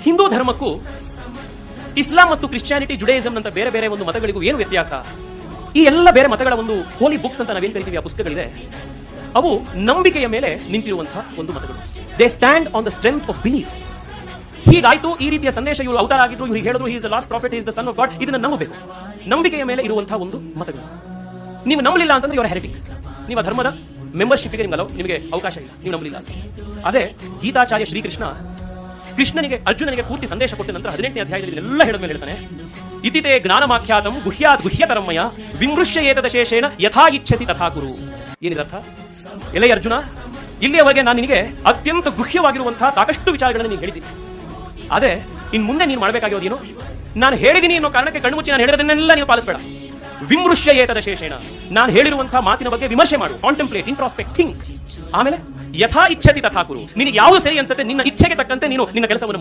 ಹಿಂದೂ ಧರ್ಮಕ್ಕೂ ಇಸ್ಲಾಂ ಮತ್ತು ಕ್ರಿಶ್ಚಿಯಾನಿಟಿ, ಜುಡೈಸಂ ಅಂತ ಬೇರೆ ಬೇರೆ ಒಂದು ಮತಗಳಿಗೂ ಏನು ವ್ಯತ್ಯಾಸ? ಈ ಎಲ್ಲ ಬೇರೆ ಮತಗಳ ಒಂದು ಹೋಲಿ ಬುಕ್ಸ್ ಅಂತ ನಾವೇನು ಕರಿತೀವಿ, ಆ ಪುಸ್ತಕಗಳಿದೆ, ಅವು ನಂಬಿಕೆಯ ಮೇಲೆ ನಿಂತಿರುವಂತಹ ಒಂದು ಮತಗಳು. They stand on the strength of belief. ಹೀಗಾಯ್ತು, ಈ ರೀತಿಯ ಸಂದೇಶ ಇವರು ಅವತಾರ ಆಗಿದ್ರು, ಇವ್ರು ಹೇಳಿದ್ರು he is the last prophet, is the son of God, ಇದನ್ನ ನಂಬಬೇಕು. ನಂಬಿಕೆಯ ಮೇಲೆ ಇರುವಂತಹ ಒಂದು ಮತಗಳು. ನೀವು ನಂಬಲಿಲ್ಲ ಅಂತಂದ್ರೆ ಇವರ ಹೆರಿಟಿಕ್. ನೀವು ಆ ಧರ್ಮದ ಮೆಂಬರ್ಶಿಪ್ಗೆ ನಿಮಗೆ ಅವಕಾಶ ಇಲ್ಲ, ನೀವು ನಂಬಲಿಲ್ಲ. ಅದೇ ಗೀತಾಚಾರ್ಯ ಶ್ರೀಕೃಷ್ಣ ಅರ್ಜುನನಿಗೆ ಪೂರ್ತಿ ಸಂದೇಶ ಕೊಟ್ಟ ನಂತರ 18ನೇ ಅಧ್ಯಾಯದಲ್ಲಿ ಎಲ್ಲ ಹೇಳಿದ್ಮೇಲೆ ಹೇಳ್ತಾನೆ, ಇತಿತೆ ಜ್ಞಾನಮಾಖ್ಯಾತಂ ಗುಹ್ಯಾತ್ ಗುಹ್ಯತರಮಯ ವಿಮೃಶ್ಯ ಏತದ ಶೇಷೇಣ ಯಥಾ ಇಚ್ಛಸಿ ತಥಾ ಕುರು. ಏನಿದರ್ಥ? ಎಲೆ ಅರ್ಜುನ, ಇಲ್ಲಿಯವರೆಗೆ ನಾನು ನಿನಗೆ ಅತ್ಯಂತ ಗುಹ್ಯವಾಗಿರುವಂತಹ ಸಾಕಷ್ಟು ವಿಚಾರಗಳನ್ನು ನೀನು ಹೇಳಿದ್ದೀನಿ. ಆದ್ರೆ ಇನ್ ಮುಂದೆ ನೀನು ಮಾಡಬೇಕಾಗಿರೋದು ಏನು? ನಾನು ಹೇಳಿದ್ದೀನಿ ಅನ್ನೋ ಕಾರಣಕ್ಕೆ ಕಣ್ಮುಚ್ಚಿ ನಾನು ಹೇಳಿರೋದನ್ನೆಲ್ಲ ನೀವು ಪಾಲಿಸಬೇಡ. ವಿಮೃಶ್ಯ ಏತದ ಶೇಷೇಣ, ನಾನು ಹೇಳಿರುವಂತಹ ಮಾತಿನ ಬಗ್ಗೆ ವಿಮರ್ಶೆ ಮಾಡು, ಕಾಂಟೆಂಪ್ಲೇಟ್, ಇಂಟ್ರಾಸ್ಪೆಕ್ಟ್, ಥಿಂಕ್. ಆಮೇಲೆ ಯಥಾ ಇಚ್ಛಸಿ ತಥಾ ಕುರು. ನಿನಗೆ ಯಾವುದು ಸರಿ ಅನ್ಸುತ್ತೆ, ನಿನ್ನ ಇಚ್ಛೆಗೆ ತಕ್ಕಂತೆ ನೀನು ನಿನ್ನ ಕೆಲಸವನ್ನು